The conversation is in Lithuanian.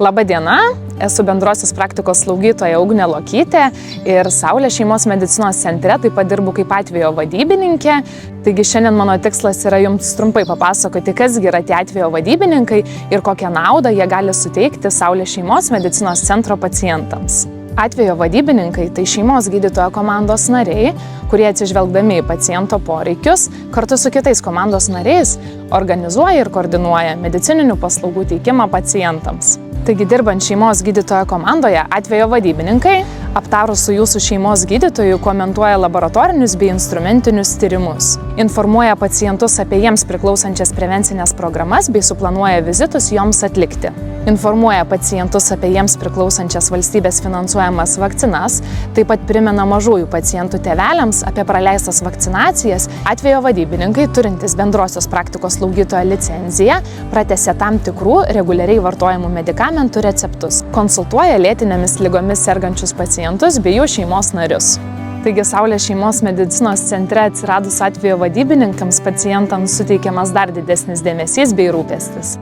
Labą dieną, esu bendrosios praktikos slaugytoja Ugnė Lokytė ir Saulės šeimos medicinos centre taip pat dirbu kaip atvejo vadybininkė. Taigi šiandien mano tikslas yra jums trumpai papasakoti, kasgi yra tie atvejo vadybininkai ir kokią naudą jie gali suteikti Saulės šeimos medicinos centro pacientams. Atvejo vadybininkai tai šeimos gydytojo komandos nariai, kurie atsižvelgdami į paciento poreikius, kartu su kitais komandos nariais organizuoja ir koordinuoja medicininių paslaugų teikimą pacientams. Taigi dirbant šeimos gydytojo komandoje, atvejo vadybininkai, aptarus su jūsų šeimos gydytoju, komentuoja laboratorinius bei instrumentinius tyrimus, informuoja pacientus apie jiems priklausančias prevencinės programas bei suplanuoja vizitus joms atlikti. Informuoja pacientus apie jiems priklausančias valstybės finansuojamas vakcinas, taip pat primena mažųjų pacientų tėveliams apie praleistas vakcinacijas. Atvejo vadybininkai, turintys bendrosios praktikos slaugytojo licenciją, pratęsia tam tikrų reguliariai vartojamų medikamentų receptus, konsultuoja lėtinėmis ligomis sergančius pacientus bei jų šeimos narius. Taigi Saulės šeimos medicinos centre atsiradus atvejo vadybininkams pacientams suteikiamas dar didesnis dėmesys bei rūpestis.